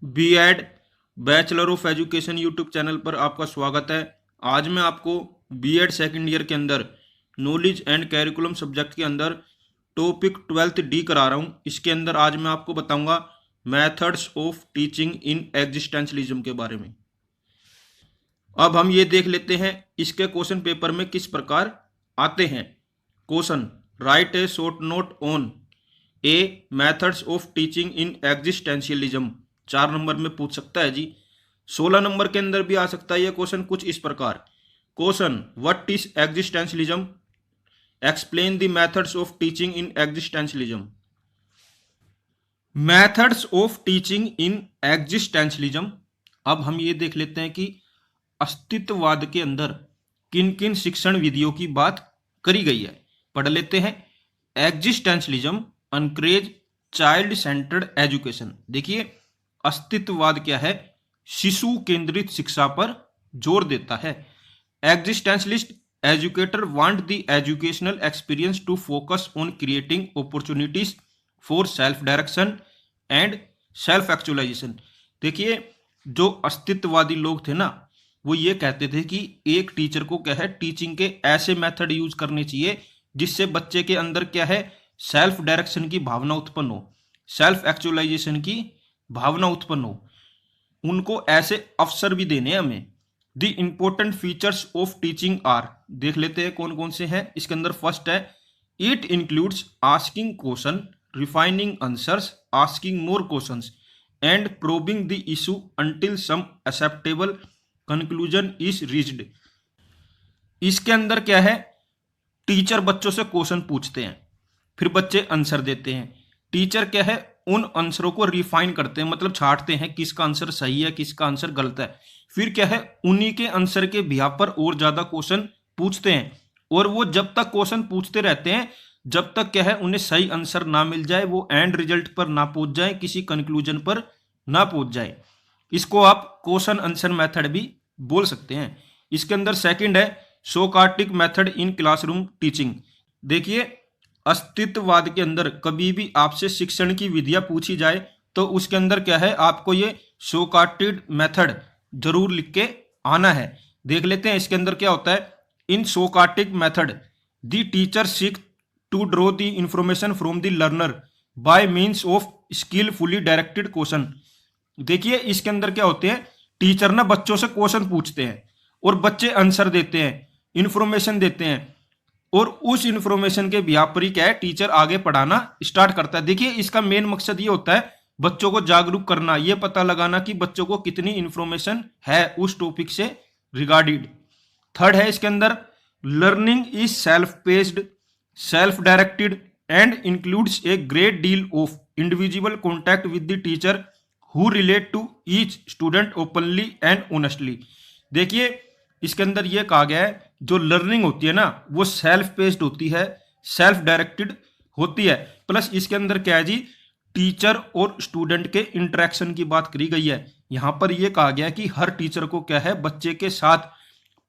B.ed bachelor of education YouTube channel पर आपका स्वागत है। आज मैं आपको B.ed सेकेंड ईयर के अंदर नॉलेज एंड कैरिकुलम सब्जेक्ट के अंदर टॉपिक 12th डी करा रहा हूँ। इसके अंदर आज मैं आपको बताऊंगा methods of teaching in existentialism के बारे में। अब हम ये देख लेते हैं इसके क्वेश्चन पेपर में किस प्रकार आते हैं। Question, right A short note on A methods of teaching in existentialism. 4 number में पूछ सकता है जी। 16 नंबर के अंदर भी आ सकता है ये क्वेश्चन कुछ इस प्रकार। Question, what is existentialism, explain the methods of teaching in existentialism. Methods of teaching in existentialism. अब हम ये देख लेते हैं कि अस्तित्ववाद के अंदर किन किन शिक्षण विधियों की बात करी गई है। पढ़ लेते हैं। Existentialism encourage child centred education. देखिए, अस्तित्ववाद क्या है? शिशु केंद्रित शिक्षा पर जोर देता है। Existentialist educator want the educational experience to focus on creating opportunities for self direction and self actualisation. देखिए, जो अस्तित्ववादी लोग थे ना, वो ये कहते थे कि एक टीचर को क्या है, टीचिंग के ऐसे मेथड यूज करने चाहिए जिससे बच्चे के अंदर क्या है, सेल्फ डायरेक्शन की भावना उत्पन्न हो, सेल्फ एक्चुअलाइजेशन की भावना उत्पन्न हो। उनको ऐसे अवसर भी देने हमें। The important features of teaching are, देख लेते हैं कौन कौन से हैं। इसके अंदर फर्स्ट है, it includes asking question, refining answers, asking more questions and probing the issue until some acceptable conclusion is reached. इसके अंदर क्या है, टीचर बच्चों से क्वेश्चन पूछते हैं, फिर बच्चे आंसर देते हैं। टीचर क्या है, उन आंसरों को रिफाइन करते हैं, मतलब छांटते हैं किसका आंसर सही है, किसका आंसर गलत है। फिर क्या है, उन्हीं के आंसर के बिहाफ पर और ज्यादा क्वेश्चन पूछते हैं, और वो जब तक क्वेश्चन पूछते रहते हैं जब तक क्या है, उन्हें सही आंसर ना मिल जाए, वो एंड रिजल्ट पर ना पहुंच जाए, किसी कंक्लूजन पर ना पहुंच जाए। इसको आप क्वेश्चन आंसर मेथड भी बोल सकते हैं। इसके अंदर सेकंड है, सोकार्टिक मेथड इन क्लासरूम टीचिंग। देखिए, अस्तित्ववाद के अंदर कभी भी आपसे शिक्षण की विधियां पूछी जाए तो उसके अंदर क्या है, आपको ये सोकार्टिक मेथड जरूर लिख के आना है। देख लेते हैं इसके अंदर क्या होता है। In Socratic method the teacher seek to draw the information from the learner by means of skilfully directed question. देखिए, इसके अंदर क्या होते हैं, टीचर ना बच्चों से क्वेश्चन पूछते हैं और बच्चे आंसर देते हैं, इंफॉर्मेशन देते हैं, और उस इंफॉर्मेशन के बिहाफ पर ही क्या है, टीचर आगे पढ़ाना स्टार्ट करता है। देखिए, इसका मेन मकसद ये होता है बच्चों को जागरूक करना, ये पता लगाना कि बच्चों को कितनी इंफॉर्मेशन है उस टॉपिक से रिगार्डेड। थर्ड है इसके अंदर, learning is self paced, self directed and includes a great deal of individual contact with the teacher who relate to each student openly and honestly. देखिए, इसके अंदर यह कहा गया है, जो लर्निंग होती है ना, वो सेल्फ पेस्ड होती है, सेल्फ डायरेक्टेड होती है। प्लस इसके अंदर क्या है जी, टीचर और स्टूडेंट के इंटरेक्शन की बात करी गई है। यहां पर यह कहा गया है कि हर टीचर को क्या है, बच्चे के साथ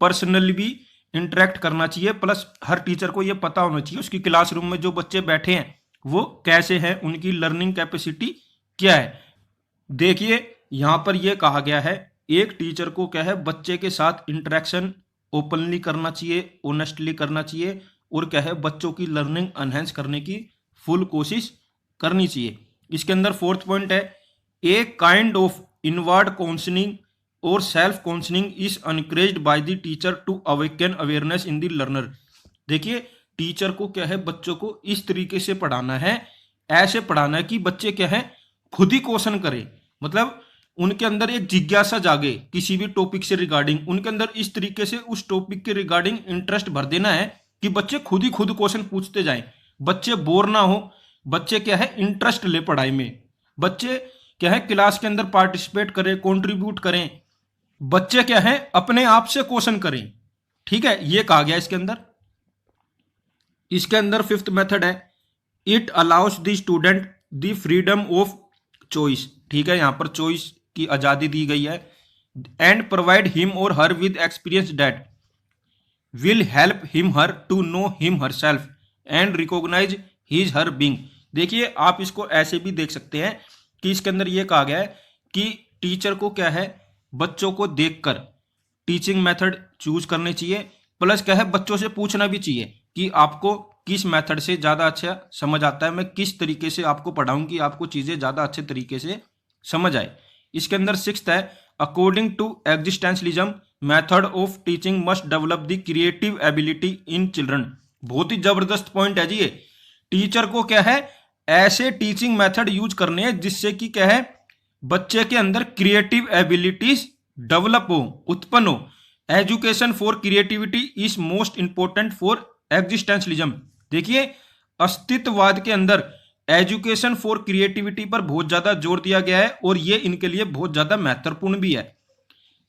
पर्सनली भी इंटरेक्ट करना चाहिए। प्लस हर टीचर को यह पता होना चाहिए उसकी क्लासरूम में जो बच्चे बैठे हैं वो कैसे हैं, उनकी लर्निंग कैपेसिटी क्या है। देखिए, यहां पर यह कहा गया है, एक टीचर को क्या है, बच्चे के साथ इंटरेक्शन ओपनली करना चाहिए, ऑनेस्टली करना चाहिए, और क्या है, बच्चों की लर्निंग एनहेंस करने की फुल कोशिश करनी चाहिए। इसके अंदर फोर्थ पॉइंट है, a kind of inward counselling और self counselling is encouraged by the teacher to awaken awareness in the learner. देखिए, टीचर को क्या है, बच्चों को इस तरीके से पढ़ाना है, ऐसे पढ़ाना है कि बच्चे क्या है, खुद ही क्वेश्चन करें, मतलब उनके अंदर एक जिज्ञासा जागे किसी भी टॉपिक से रिगार्डिंग। उनके अंदर इस तरीके से उस टॉपिक के रिगार्डिंग इंटरेस्ट भर देना है कि बच्चे खुद ही खुद क्वेश्चन पूछते जाएं, बच्चे बोर ना हो, बच्चे क्या है, इंटरेस्ट ले पढ़ाई में, बच्चे क्या है, क्लास के अंदर पार्टिसिपेट करें, कंट्रीब्यूट करें, बच्चे क्या है, अपने आप से क्वेश्चन करें। ठीक है, ये कहा गया इसके अंदर। इसके अंदर फिफ्थ मेथड है, it allow us the student the freedom of choice. ठीक है, यहां पर चॉइस की आजादी दी गई है। And provide him or her with experience that will help him her to know him her self and recognise his her being. देखिए, आप इसको ऐसे भी देख सकते हैं कि इसके अंदर यह कहा गया है कि टीचर को क्या है, बच्चों को देखकर टीचिंग मेथड चूज करने चाहिए, प्लस क्या है बच्चों से पूछना भी चाहिए कि आपको किस मेथड से ज्यादा अच्छा समझ आता है, मैं किस तरीके से आपको पढ़ाऊं कि आपको चीजें ज्यादा अच्छे तरीके से समझ आए। इसके अंदर सिक्स्थ है, according to existentialism method of teaching must develop the creative ability in children. बहुत ही जबरदस्त पॉइंट है जी ये। टीचर को क्या है, ऐसे टीचिंग मेथड यूज करने हैं जिससे कि क्या है बच्चे के अंदर क्रिएटिव एबिलिटीज डेवलप हो, उत्पन्न हो। Education for creativity is most important for existentialism. देखिए अस्तित्ववाद के अंदर एजुकेशन फॉर क्रिएटिविटी पर बहुत ज्यादा जोर दिया गया है और ये इनके लिए बहुत ज्यादा महत्वपूर्ण भी है।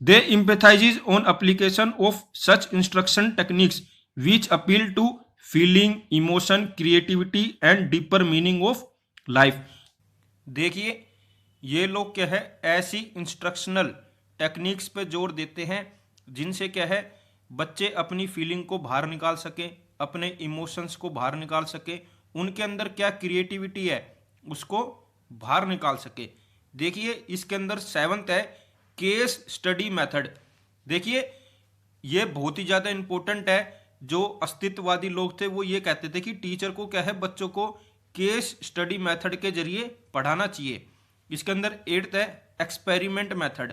They empathise on application of such instruction techniques which appeal to feeling, emotion, creativity and deeper meaning of life. देखिए ये लोग क्या है ऐसी इंस्ट्रक्शनल टेक्निक्स पे जोर देते हैं जिनसे क्या है बच्चे अपनी फीलिंग को बाहर निकाल सकें, अपने इमोशंस को बाहर निकाल सके, उनके अंदर क्या क्रिएटिविटी है उसको बाहर निकाल सके। देखिए इसके अंदर सेवंथ है केस स्टडी मेथड। देखिए ये बहुत ही ज़्यादा इंपॉर्टेंट है। जो अस्तित्ववादी लोग थे वो ये कहते थे कि टीचर को क्या है बच्चों को केस स्टडी मेथड के जरिए पढ़ाना चाहिए। इसके अंदर एट्थ है एक्सपेरिमेंट मेथड।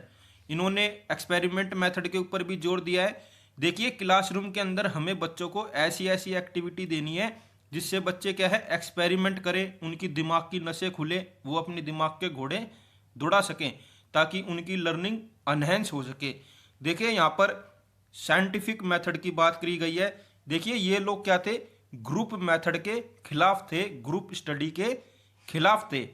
इन्होंने एक्सपेरिमेंट मेथड के ऊपर भी जोर दिया है। देखिए क्लासरूम के अंदर हमें बच्चों को ऐसी ऐसी एक्टिविटी देनी है जिससे बच्चे क्या है एक्सपेरिमेंट करें, उनकी दिमाग की नसें खुले, वो अपने दिमाग के घोड़े दौड़ा सकें ताकि उनकी लर्निंग अनहेंस हो सके। देखिए यहाँ पर साइंटिफिक मेथड की बात करी गई है। देखिए ये लोग क्या थे, ग्रुप मेथड के खिलाफ थे, ग्रुप स्टडी के खिलाफ थे।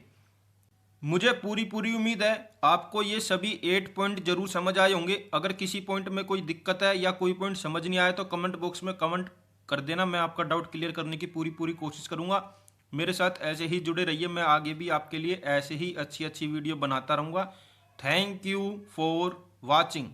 मुझे पूरी उम्मीद है आपको ये सभी 8 पॉइंट जरूर समझ आए होंगे। अगर किसी पॉइंट में कोई दिक्कत है या कोई पॉइंट समझ नहीं आया तो कमेंट बॉक्स में कमेंट कर देना, मैं आपका डाउट क्लियर करने की पूरी कोशिश करूंगा। मेरे साथ ऐसे ही जुड़े रहिए, मैं आगे भी आपके लिए ऐसे ही अच्छी वीडियो बनाता रहूंगा। Thank you for watching.